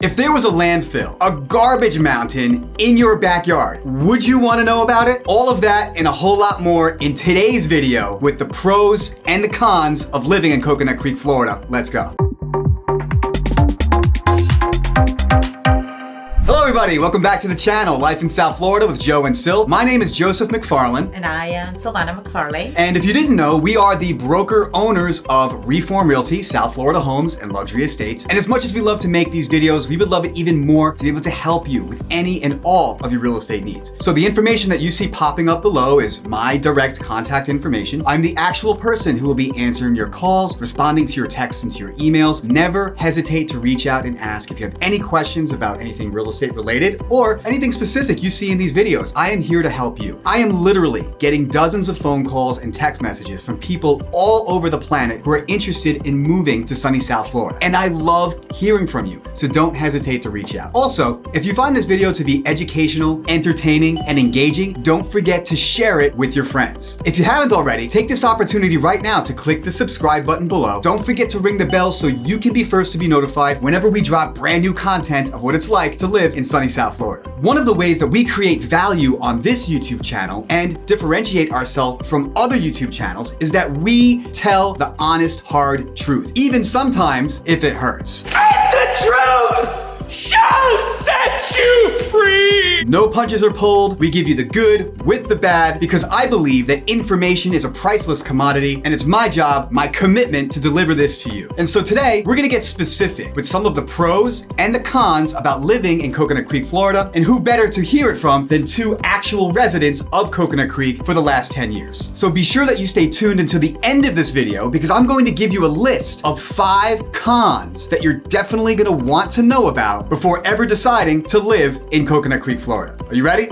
If there was a landfill, a garbage mountain in your backyard, would you want to know about it? All of that and a whole lot more in today's video with the pros and the cons of living in Coconut Creek, Florida. Let's go. Hello everybody, welcome back to the channel, Life in South Florida with Joe and Sil. My name is Joseph McFarlane. And I am Silvana McFarlane. And if you didn't know, we are the broker owners of Reform Realty, South Florida Homes and Luxury Estates. And as much as we love to make these videos, we would love it even more to be able to help you with any and all of your real estate needs. So the information that you see popping up below is my direct contact information. I'm the actual person who will be answering your calls, responding to your texts and to your emails. Never hesitate to reach out and ask if you have any questions about anything real estate related or anything specific you see in these videos. I am here to help you. I am literally getting dozens of phone calls and text messages from people all over the planet who are interested in moving to sunny South Florida. And I love hearing from you, so don't hesitate to reach out. Also, if you find this video to be educational, entertaining, and engaging, don't forget to share it with your friends. If you haven't already, take this opportunity right now to click the subscribe button below. Don't forget to ring the bell so you can be first to be notified whenever we drop brand new content of what it's like to live in sunny South Florida. One of the ways that we create value on this YouTube channel and differentiate ourselves from other YouTube channels is that we tell the honest, hard truth, even sometimes if it hurts. And the truth shall set you free! No punches are pulled. We give you the good with the bad because I believe that information is a priceless commodity and it's my job, my commitment to deliver this to you. And so today we're gonna get specific with some of the pros and the cons about living in Coconut Creek, Florida, and who better to hear it from than two actual residents of Coconut Creek for the last 10 years. So be sure that you stay tuned until the end of this video because I'm going to give you a list of 5 cons that you're definitely gonna want to know about before ever deciding to live in Coconut Creek, Florida. Are you ready?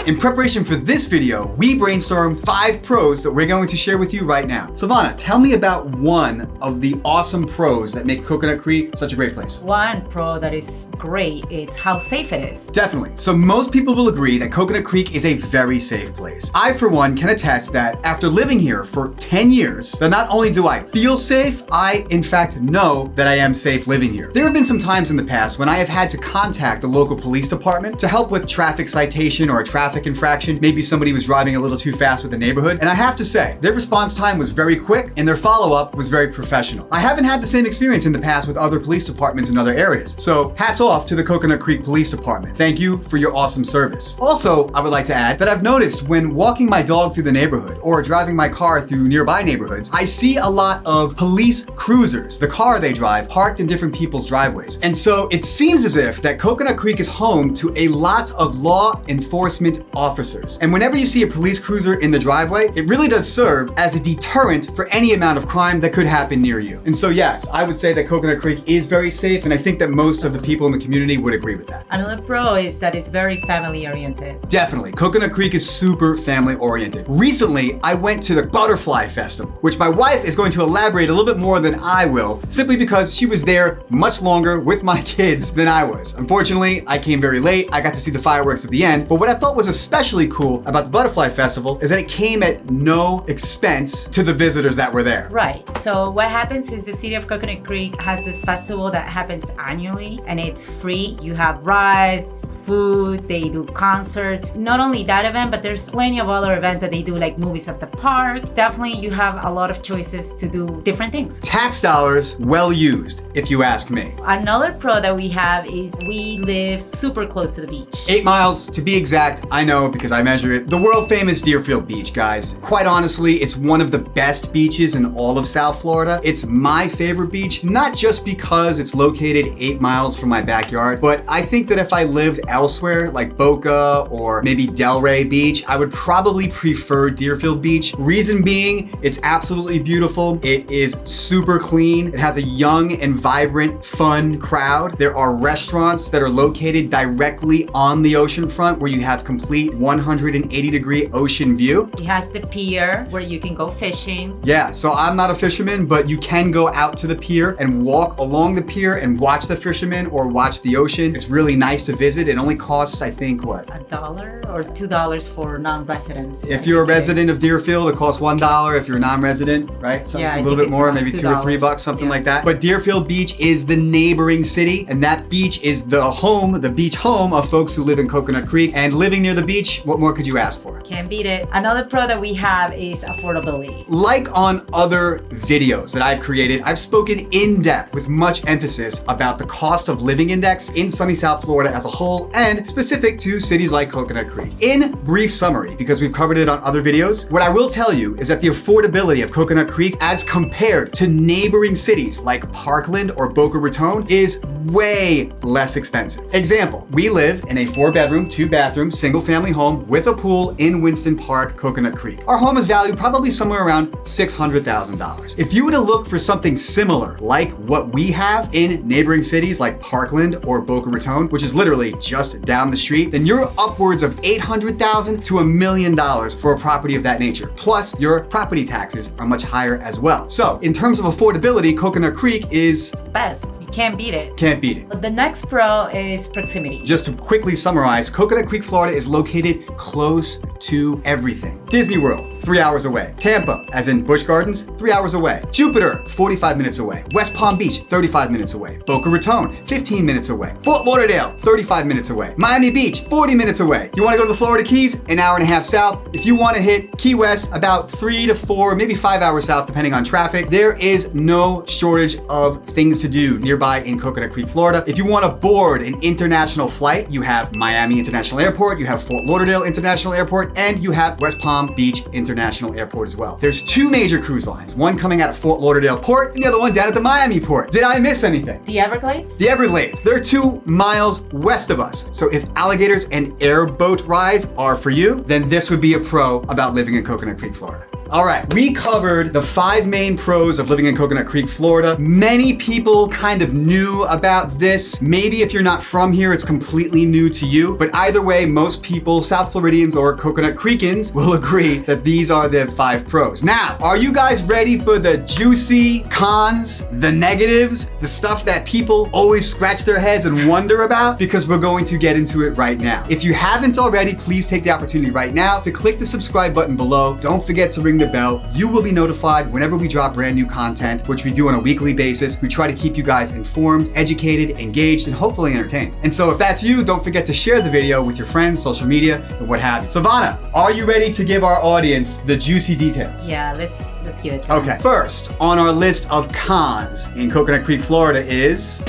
In preparation for this video, we brainstormed 5 pros that we're going to share with you right now. Silvana, tell me about one of the awesome pros that make Coconut Creek such a great place. One pro that is great, it's how safe it is. Definitely. So most people will agree that Coconut Creek is a very safe place. I, for one, can attest that after living here for 10 years, that not only do I feel safe, I, in fact, know that I am safe living here. There have been some times in the past when I have had to contact the local police department to help with traffic citation or a traffic infraction. Maybe somebody was driving a little too fast with the neighborhood. And I have to say, their response time was very quick and their follow-up was very professional. I haven't had the same experience in the past with other police departments in other areas. So hats off to the Coconut Creek Police Department. Thank you for your awesome service. Also, I would like to add that I've noticed when walking my dog through the neighborhood or driving my car through nearby neighborhoods, I see a lot of police cruisers, the car they drive, parked in different people's driveways. And so it seems as if that Coconut Creek is home to a lot of law enforcement officers. And whenever you see a police cruiser in the driveway, it really does serve as a deterrent for any amount of crime that could happen near you. And so yes, I would say that Coconut Creek is very safe, and I think that most of the people in the community would agree with that. Another pro is that it's very family oriented. Definitely. Coconut Creek is super family oriented. Recently, I went to the Butterfly Festival, which my wife is going to elaborate a little bit more than I will, simply because she was there much longer with my kids than I was. Unfortunately, I came very late. I got to see the fireworks at the end, but what I thought was especially cool about the Butterfly Festival is that it came at no expense to the visitors that were there. Right. So what happens is the city of Coconut Creek has this festival that happens annually and it's free. You have rides, food, they do concerts. Not only that event, but there's plenty of other events that they do, like movies at the park. Definitely you have a lot of choices to do different things. Tax dollars well used, if you ask me. Another pro that we have is we live super close to the beach. 8 miles to be exact. I know because I measure it. The world famous Deerfield Beach, guys. Quite honestly, it's one of the best beaches in all of South Florida. It's my favorite beach, not just because it's located 8 miles from my backyard, but I think that if I lived elsewhere, like Boca or maybe Delray Beach, I would probably prefer Deerfield Beach. Reason being, it's absolutely beautiful. It is super clean. It has a young and vibrant, fun crowd. There are restaurants that are located directly on the ocean front where you have complete complete 180-degree ocean view. It has the pier where you can go fishing. Yeah, so I'm not a fisherman, but you can go out to the pier and walk along the pier and watch the fishermen or watch the ocean. It's really nice to visit. It only costs, I think, what? $1 or $2 for non-residents. If you're a resident of Deerfield, it costs $1. If you're a non-resident, right? Yeah, a little bit more, maybe $2 or $3, something like that. But Deerfield Beach is the neighboring city, and that beach is the beach home of folks who live in Coconut Creek. And living near the beach, what more could you ask for? Can't beat it. Another pro that we have is affordability. Like on other videos that I've created, I've spoken in depth with much emphasis about the cost of living index in sunny South Florida as a whole and specific to cities like Coconut Creek. In brief summary, because we've covered it on other videos, what I will tell you is that the affordability of Coconut Creek as compared to neighboring cities like Parkland or Boca Raton is way less expensive. Example, we live in a 4-bedroom, 2-bathroom, single-family home with a pool in Winston Park, Coconut Creek. Our home is valued probably somewhere around $600,000. If you were to look for something similar like what we have in neighboring cities like Parkland or Boca Raton, which is literally just down the street, then you're upwards of $800,000 to $1 million for a property of that nature. Plus, your property taxes are much higher as well. So, in terms of affordability, Coconut Creek is best. You can't beat it. Can't beat it. But the next pro is proximity. Just to quickly summarize, Coconut Creek, Florida is located close to everything. Disney World, 3 hours away. Tampa, as in Busch Gardens, 3 hours away. Jupiter, 45 minutes away. West Palm Beach, 35 minutes away. Boca Raton, 15 minutes away. Fort Lauderdale, 35 minutes away. Miami Beach, 40 minutes away. You want to go to the Florida Keys? An hour and a half south. If you want to hit Key West, about 3 to 4, maybe 5 hours south, depending on traffic. There is no shortage of things to do nearby in Coconut Creek, Florida. If you want to board an international flight, you have Miami International Airport, you have Fort Lauderdale International Airport, and you have West Palm Beach International Airport as well. There's 2 major cruise lines, one coming out of Fort Lauderdale Port and the other one down at the Miami Port. Did I miss anything? The Everglades? The Everglades. They're 2 miles west of us. So if alligators and airboat rides are for you, then this would be a pro about living in Coconut Creek, Florida. All right, we covered the 5 main pros of living in Coconut Creek, Florida. Many people kind of knew about this. Maybe if you're not from here, it's completely new to you. But either way, most people, South Floridians or Coconut Creekans, will agree that these are the 5 pros. Now, are you guys ready for the juicy cons, the negatives, the stuff that people always scratch their heads and wonder about? Because we're going to get into it right now. If you haven't already, please take the opportunity right now to click the subscribe button below. Don't forget to ring the bell. You will be notified whenever we drop brand new content, which we do on a weekly basis. We try to keep you guys informed, educated, engaged, and hopefully entertained. And so if that's you, don't forget to share the video with your friends, social media, and what have you. Savannah, are you ready to give our audience the juicy details? Yeah, let's give it to them. Okay, first on our list of cons in Coconut Creek, Florida is...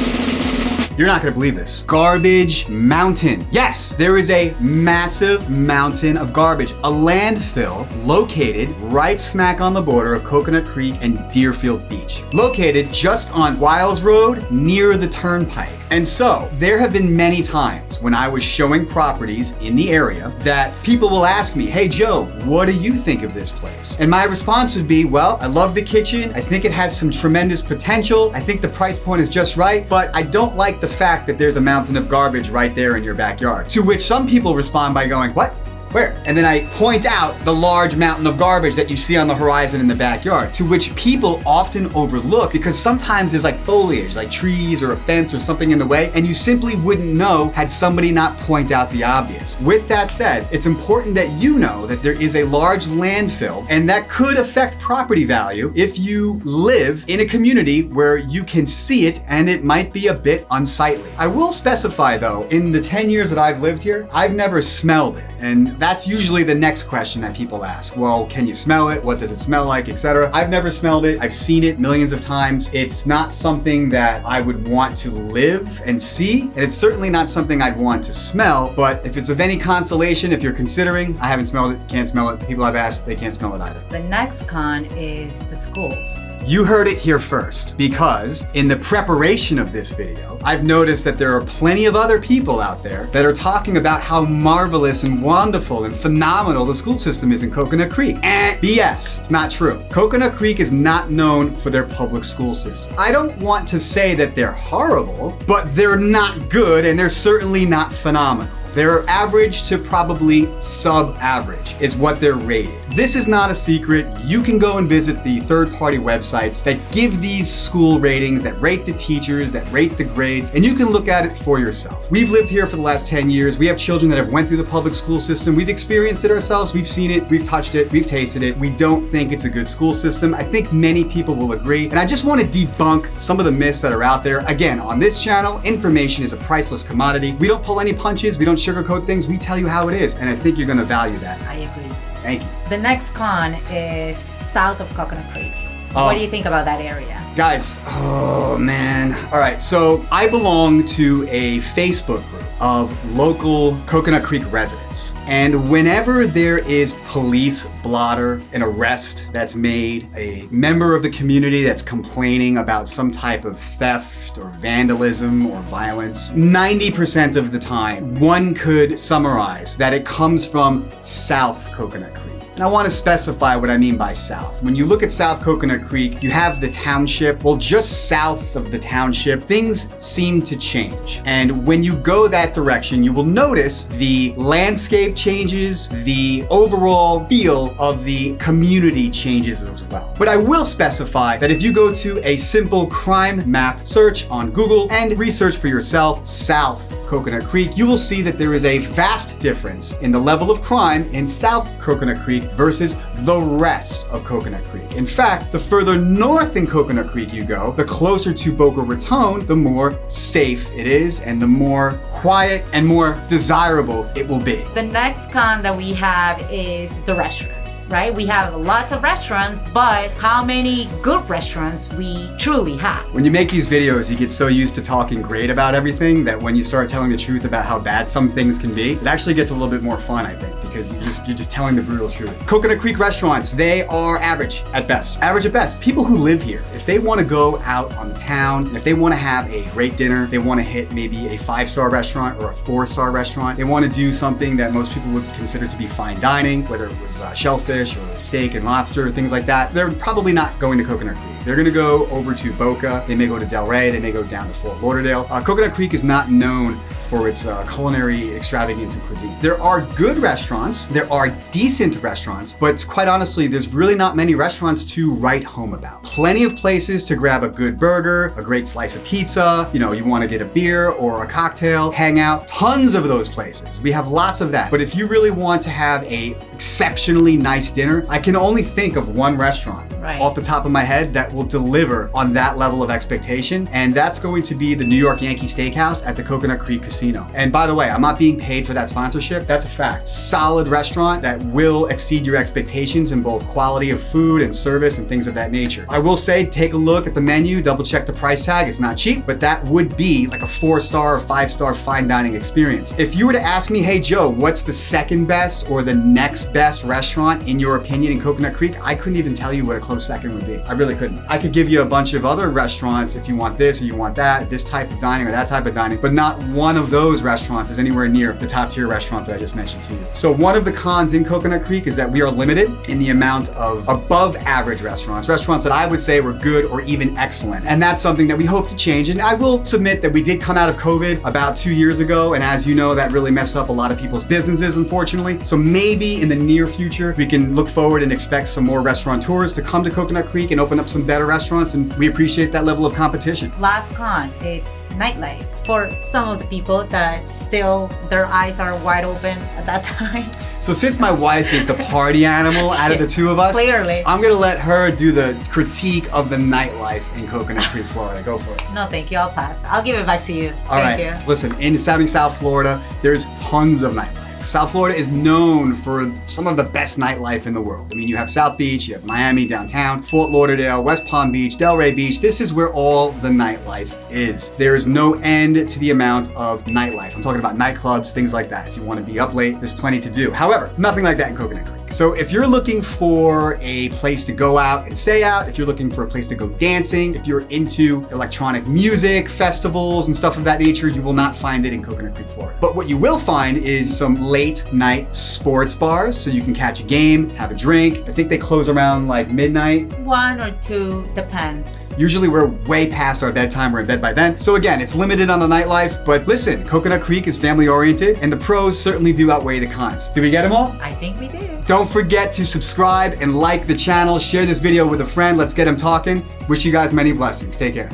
You're not gonna believe this. Garbage mountain. Yes, there is a massive mountain of garbage, a landfill located right smack on the border of Coconut Creek and Deerfield Beach. Located just on Wiles Road near the turnpike. And so there have been many times when I was showing properties in the area that people will ask me, hey Joe, what do you think of this place? And my response would be, well, I love the kitchen. I think it has some tremendous potential. I think the price point is just right, but I don't like the fact that there's a mountain of garbage right there in your backyard. To which some people respond by going, what? Where? And then I point out the large mountain of garbage that you see on the horizon in the backyard, to which people often overlook because sometimes there's like foliage, like trees or a fence or something in the way, and you simply wouldn't know had somebody not point out the obvious. With that said, it's important that you know that there is a large landfill and that could affect property value if you live in a community where you can see it and it might be a bit unsightly. I will specify though, in the 10 years that I've lived here, I've never smelled it. And that's usually the next question that people ask. Well, can you smell it? What does it smell like, etc.? I've never smelled it. I've seen it millions of times. It's not something that I would want to live and see, and it's certainly not something I'd want to smell, but if it's of any consolation, if you're considering, I haven't smelled it, can't smell it. The people I've asked, they can't smell it either. The next con is the schools. You heard it here first, because in the preparation of this video, I've noticed that there are plenty of other people out there that are talking about how marvelous and wonderful and phenomenal the school system is in Coconut Creek. BS, it's not true. Coconut Creek is not known for their public school system. I don't want to say that they're horrible, but they're not good and they're certainly not phenomenal. They're average to probably sub-average is what they're rated. This is not a secret. You can go and visit the third-party websites that give these school ratings, that rate the teachers, that rate the grades, and you can look at it for yourself. We've lived here for the last 10 years. We have children that have went through the public school system. We've experienced it ourselves. We've seen it. We've touched it. We've tasted it. We don't think it's a good school system. I think many people will agree. And I just want to debunk some of the myths that are out there. Again, on this channel, information is a priceless commodity. We don't pull any punches. We don't sugarcoat things. We tell you how it is. And I think you're going to value that. I agree. Thank you. The next con is south of Coconut Creek. What do you think about that area? Guys, oh man. All right, so I belong to a Facebook group of local Coconut Creek residents. And whenever there is police blotter, an arrest that's made, a member of the community that's complaining about some type of theft or vandalism or violence, 90% of the time, one could summarize that it comes from South Coconut Creek. And I want to specify what I mean by south. When you look at South Coconut Creek, you have the township. Well, just south of the township, things seem to change. And when you go that direction, you will notice the landscape changes, the overall feel of the community changes as well. But I will specify that if you go to a simple crime map search on Google and research for yourself, South Coconut Creek, you will see that there is a vast difference in the level of crime in South Coconut Creek versus the rest of Coconut Creek. In fact, the further north in Coconut Creek you go, the closer to Boca Raton, the more safe it is and the more quiet and more desirable it will be. The next con that we have is the restaurants. Right? We have lots of restaurants, but how many good restaurants we truly have? When you make these videos, you get so used to talking great about everything that when you start telling the truth about how bad some things can be, it actually gets a little bit more fun, I think, because you're just telling the brutal truth. Coconut Creek restaurants, they are average at best. Average at best. People who live here, if they want to go out on the town, and if they want to have a great dinner, they want to hit maybe a 5-star restaurant or a 4-star restaurant, they want to do something that most people would consider to be fine dining, whether it was shellfish or steak and lobster, things like that, they're probably not going to Coconut Creek. They're gonna go over to Boca, they may go to Del Rey, they may go down to Fort Lauderdale. Coconut Creek is not known for its culinary extravagance and cuisine. There are good restaurants, there are decent restaurants, but quite honestly, there's really not many restaurants to write home about. Plenty of places to grab a good burger, a great slice of pizza, you wanna get a beer or a cocktail, hang out, tons of those places. We have lots of that. But if you really want to have a exceptionally nice dinner, I can only think of one restaurant off the top of my head that will deliver on that level of expectation, and that's going to be the New York Yankee Steakhouse at the Coconut Creek Casino. And by the way, I'm not being paid for that sponsorship, that's a fact. Solid restaurant that will exceed your expectations in both quality of food and service and things of that nature. I will say, take a look at the menu, double check the price tag, it's not cheap, but that would be like a 4-star or 5-star fine dining experience. If you were to ask me, hey Joe, what's the second best or the next best restaurant in your opinion in Coconut Creek, I couldn't even tell you what a close second would be. I really couldn't. I could give you a bunch of other restaurants if you want this or you want that, this type of dining or that type of dining, but not one of those restaurants is anywhere near the top tier restaurant that I just mentioned to you. So one of the cons in Coconut Creek is that we are limited in the amount of above average restaurants that I would say were good or even excellent. And that's something that we hope to change. And I will submit that we did come out of COVID about 2 years ago. And as you know, that really messed up a lot of people's businesses, unfortunately. So maybe in the near future, we can look forward and expect some more restaurateurs to come to Coconut Creek and open up some better restaurants, and we appreciate that level of competition. Last con, it's nightlife. For some of the people that still their eyes are wide open at that time. So since my wife is the party animal out of the two of us, clearly, I'm gonna let her do the critique of the nightlife in Coconut Creek, Florida. Go for it. No, thank you. I'll pass. I'll give it back to you. Thank you. Listen, in South Florida, there's tons of nightlife. South Florida is known for some of the best nightlife in the world. I mean, you have South Beach, you have Miami downtown, Fort Lauderdale, West Palm Beach, Delray Beach. This is where all the nightlife is. There is no end to the amount of nightlife. I'm talking about nightclubs, things like that. If you want to be up late, there's plenty to do. However, nothing like that in Coconut Creek. So if you're looking for a place to go out and stay out, if you're looking for a place to go dancing, if you're into electronic music, festivals, and stuff of that nature, you will not find it in Coconut Creek, Florida. But what you will find is some late night sports bars, so you can catch a game, have a drink. I think they close around like midnight. 1 or 2, depends. Usually we're way past our bedtime, we're in bed by then. So again, it's limited on the nightlife, but listen, Coconut Creek is family oriented and the pros certainly do outweigh the cons. Did we get them all? I think we did. Don't forget to subscribe and like the channel, share this video with a friend, let's get them talking. Wish you guys many blessings, take care.